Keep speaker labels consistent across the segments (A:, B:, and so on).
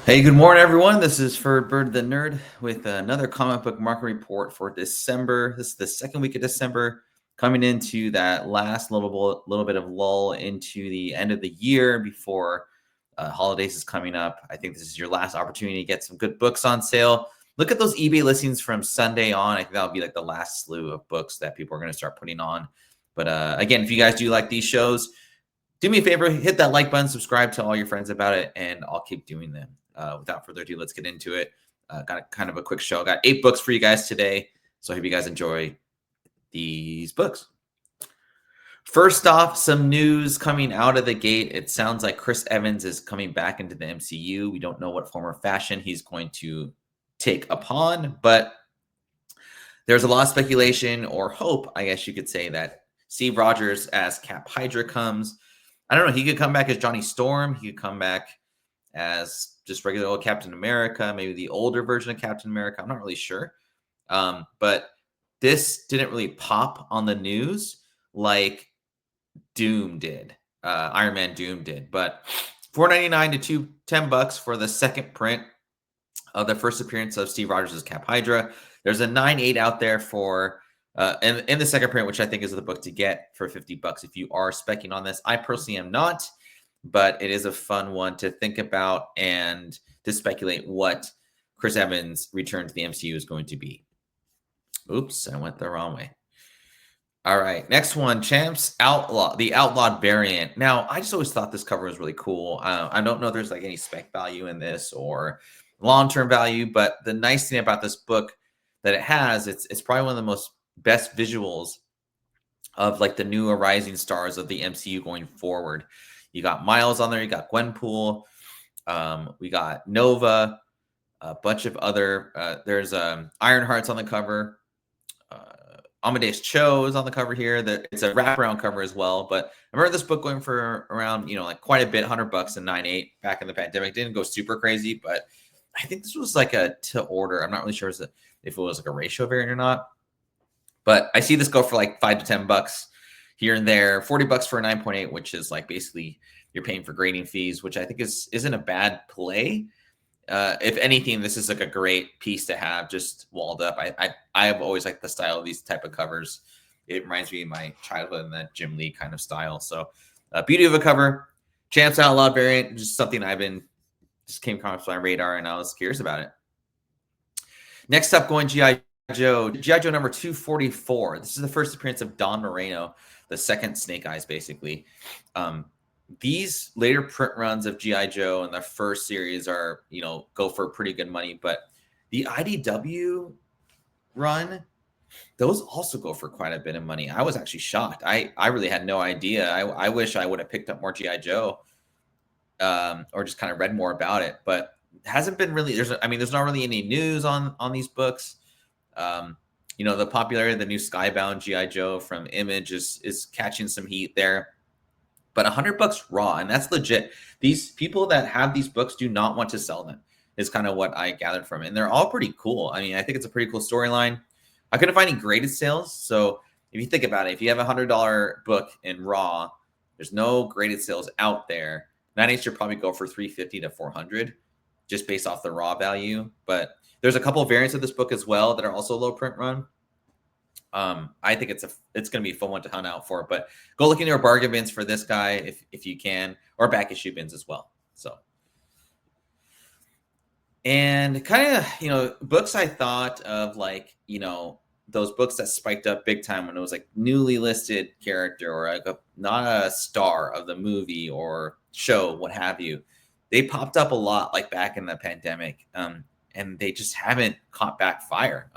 A: Hey, good morning, everyone. This is Bird the Nerd with another comic book market report for December. This is the second week of December, coming into that last little bit of lull into the end of the year before holidays is coming up. I think this is your last opportunity to get some good books on sale. Look at those eBay listings from Sunday on. I think that'll be like the last slew of books that people are going to start putting on. But again, if you guys do like these shows, do me a favor, hit that like button, subscribe, tell all your friends about it, and I'll keep doing them. Without further ado, let's get into it. Got kind of a quick show. Got 8 books for you guys today, so I hope you guys enjoy these books. First off, some news coming out of the gate. It sounds like Chris Evans is coming back into the MCU. We don't know what form or fashion he's going to take upon, but there's a lot of speculation or hope, I guess you could say, that Steve Rogers as Cap Hydra comes. I don't know. He could come back as Johnny Storm. He could come back as just regular old Captain America, maybe the older version of Captain America. I'm not really sure. But this didn't really pop on the news like Doom did. Iron Man Doom did. But $4.99 to $10 for the second print of the first appearance of Steve Rogers as Cap Hydra. There's a 9.8 out there for in the second print, which I think is the book to get for $50 if you are specking on this. I personally am not, but it is a fun one to think about and to speculate what Chris Evans' return to the MCU is going to be. Oops, I went the wrong way. All right, next one, Champs Outlaw, the Outlawed variant. Now, I just always thought this cover was really cool. I don't know if there's like any spec value in this or long-term value, but the nice thing about this book that it has, it's probably one of the most best visuals of like the new rising stars of the MCU going forward. You got Miles on there. You got Gwenpool. We got Nova. A bunch of other. There's Ironheart's on the cover. Amadeus Cho is on the cover here. It's a wraparound cover as well. But I remember this book going for around, like quite a bit, $100 and 9.8 back in the pandemic. Didn't go super crazy, but I think this was like a to order. I'm not really sure if it was like a ratio variant or not. But I see this go for like $5 to $10 here and there. $40 for a 9.8, which is like basically you're paying for grading fees, which I think isn't a bad play. If anything, this is like a great piece to have just walled up. I have always liked the style of these type of covers. It reminds me of my childhood and that Jim Lee kind of style. So beauty of a cover. Champs Outlawed variant, just something just came across my radar and I was curious about it. Next up, going G.I. Joe number 244. This is the first appearance of Don Moreno, the second Snake Eyes, basically. These later print runs of G.I. Joe and the first series are, go for pretty good money. But the IDW run, those also go for quite a bit of money. I was actually shocked. I really had no idea. I wish I would have picked up more G.I. Joe or just kind of read more about it. But it hasn't been really, there's not really any news on these books. The popularity of the new Skybound G.I. Joe from Image is catching some heat there. But $100 raw, and that's legit. These people that have these books do not want to sell them, is kind of what I gathered from it. And they're all pretty cool. I mean, I think it's a pretty cool storyline. I couldn't find any graded sales. So if you think about it, if you have a $100 book in raw, there's no graded sales out there. 9.8 should probably go for $350 to $400 just based off the raw value. But there's a couple of variants of this book as well that are also low print run. I think it's going to be a fun one to hunt out for, but go look in your bargain bins for this guy if you can, or back issue bins as well. So, and kind of, books I thought of like, those books that spiked up big time when it was like newly listed character or like not a star of the movie or show, what have you. They popped up a lot like back in the pandemic. And they just haven't caught back fire.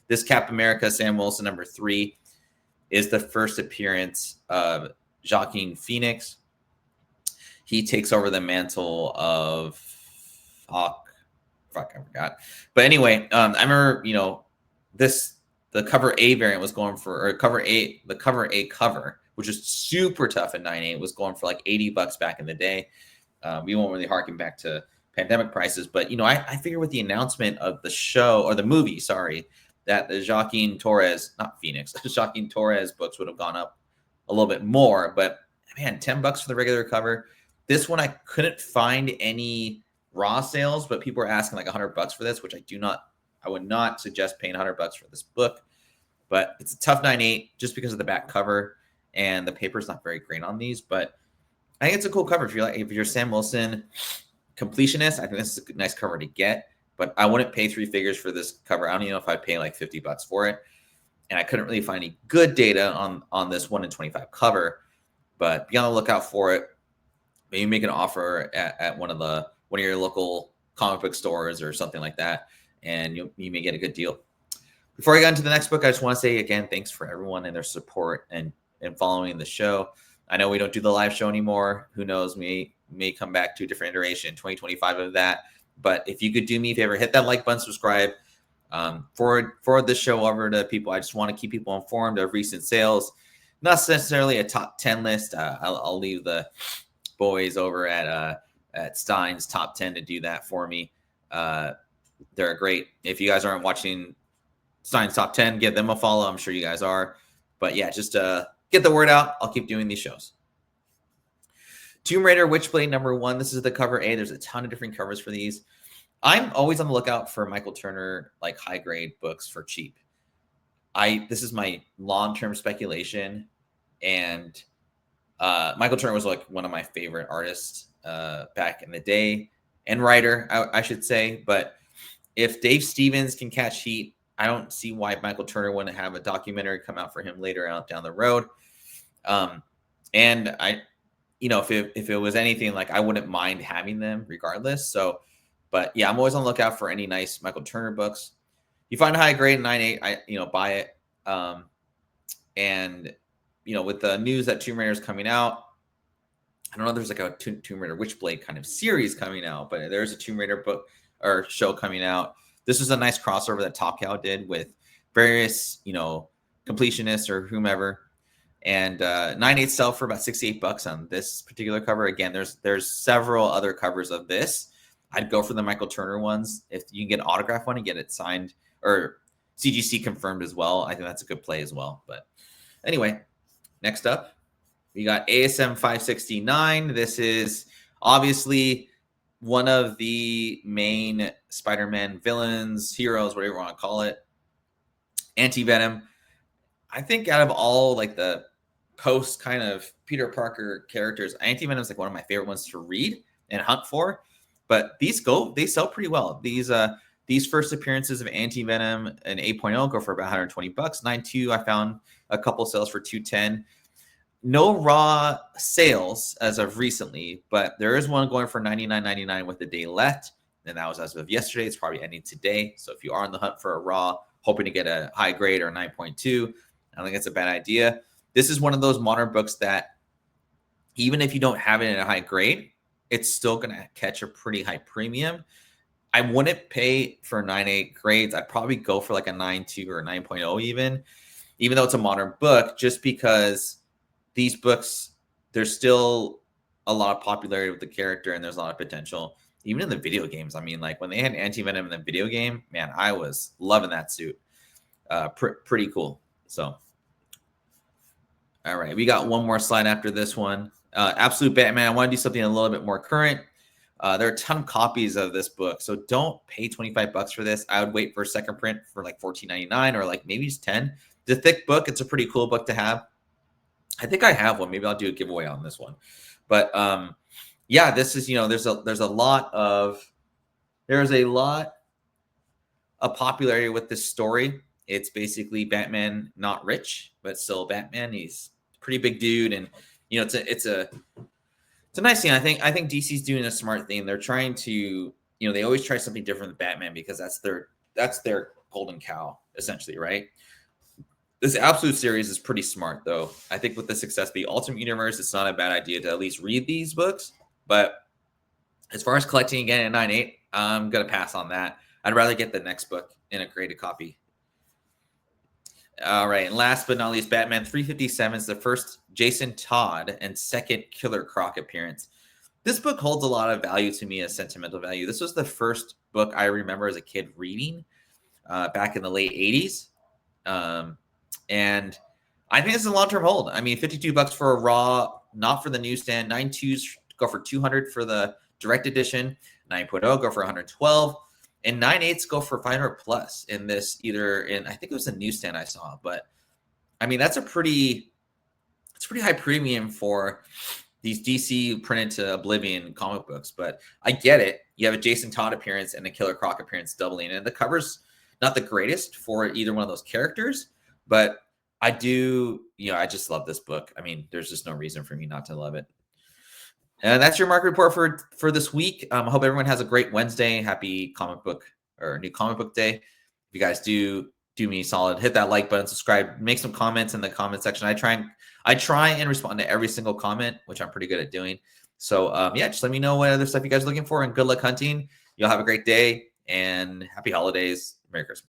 A: This Cap America Sam Wilson number 3 is the first appearance of Joaquin Phoenix. He takes over the mantle of Hawk. Fuck, I forgot. But anyway, I remember, the cover A variant was going for, or the cover A cover, which is super tough at 9.8, was going for like $80 back in the day. We won't really harken back to pandemic prices, but I figure with the announcement of the show or the movie, that the Joaquin Torres books would have gone up a little bit more. But man, $10 for the regular cover. This one I couldn't find any raw sales, but people are asking like $100 for this, which I would not suggest paying $100 for this book. But it's a tough 9.8 just because of the back cover, and the paper's not very great on these. But I think it's a cool cover if you're Sam Wilson completionist. I think this is a nice cover to get, but I wouldn't pay 3 figures for this cover. I don't even know if I'd pay like $50 for it. And I couldn't really find any good data on this 1 in 25 cover, but be on the lookout for it. Maybe make an offer at one of your local comic book stores or something like that, and you may get a good deal. Before I get into the next book, I just want to say again, thanks for everyone and their support and following the show. I know we don't do the live show anymore. Who knows? We may come back to a different iteration, 2025 of that. But if you could do me a favor, hit that like button, subscribe, forward this show over to people. I just want to keep people informed of recent sales. Not necessarily a top 10 list. I'll leave the boys over at Stein's top 10 to do that for me. They're great. If you guys aren't watching Stein's top 10, give them a follow. I'm sure you guys are. But yeah, just get the word out. I'll keep doing these shows. Tomb Raider Witchblade #1. This is the cover A. There's a ton of different covers for these. I'm always on the lookout for Michael Turner, like high grade books for cheap. This is my long-term speculation. And Michael Turner was like one of my favorite artists back in the day, and writer, I should say. But if Dave Stevens can catch heat, I don't see why Michael Turner wouldn't have a documentary come out for him later out down the road. And if it was anything, like I wouldn't mind having them regardless. So, but yeah, I'm always on the lookout for any nice Michael Turner books. You find a high grade 9.8, buy it. And with the news that Tomb Raider is coming out, I don't know if there's like a Tomb Raider Witchblade kind of series coming out, but there's a Tomb Raider book or show coming out. This was a nice crossover that Top Cow did with various, completionists or whomever. And 9.8 sell for about $68 on this particular cover. Again, there's several other covers of this. I'd go for the Michael Turner ones. If you can get an autograph one and get it signed or CGC confirmed as well, I think that's a good play as well. But anyway, next up, we got ASM 569. This is obviously one of the main Spider-Man villains, heroes, whatever you want to call it. Anti-Venom. I think out of all like the post kind of Peter Parker characters, Anti-Venom is like one of my favorite ones to read and hunt for. But they sell pretty well. These first appearances of Anti-Venom and 8.0 go for about $120. 9.2, I found a couple sales for $210. No raw sales as of recently, but there is one going for $99.99 with the day left, and that was as of yesterday. It's probably ending today. So if you are on the hunt for a raw, hoping to get a high grade or 9.2, I don't think it's a bad idea. This is one of those modern books that even if you don't have it in a high grade, it's still going to catch a pretty high premium. I wouldn't pay for 9.8 grades. I'd probably go for like a 9.2 or a 9.0 even though it's a modern book, just because these books, there's still a lot of popularity with the character and there's a lot of potential. Even in the video games, I mean, like when they had Anti-Venom in the video game, man, I was loving that suit. Pretty cool. So, all right, we got one more slide after this one. Absolute Batman. I want to do something a little bit more current. There are a ton of copies of this book, so don't pay $25 for this. I would wait for a second print for like $14.99 or like maybe just $10. It's a thick book. It's a pretty cool book to have. I think I have one. Maybe I'll do a giveaway on this one. But yeah, this is, there's a lot of popularity with this story. It's basically Batman not rich, but still Batman. He's a pretty big dude, and it's a nice thing. I think DC's doing a smart thing. They're trying to, they always try something different with Batman because that's their golden cow, essentially, right? This Absolute series is pretty smart, though. I think with the success of the Ultimate Universe, it's not a bad idea to at least read these books. But as far as collecting again at 9.8, I'm going to pass on that. I'd rather get the next book in a graded copy. All right, and last but not least, Batman 357 is the first Jason Todd and second Killer Croc appearance. This book holds a lot of value to me as sentimental value. This was the first book I remember as a kid reading back in the late 80s. And I think it's a long-term hold. I mean, $52 for a raw, not for the newsstand. 9.2s go for $200 for the direct edition. 9.0 go for 112, and 9.8s go for 500 plus in this, either in, I think it was a newsstand I saw, but I mean, that's a pretty high premium for these DC printed to oblivion comic books. But I get it. You have a Jason Todd appearance and a Killer Croc appearance doubling, and the cover's not the greatest for either one of those characters, but I do, I just love this book. I mean, there's just no reason for me not to love it. And that's your market report for this week. I hope everyone has a great Wednesday. Happy comic book or new comic book day. If you guys do me solid, hit that like button, subscribe, make some comments in the comment section. I try and respond to every single comment, which I'm pretty good at doing. So yeah, just let me know what other stuff you guys are looking for, and good luck hunting. You'll have a great day and happy holidays. Merry Christmas.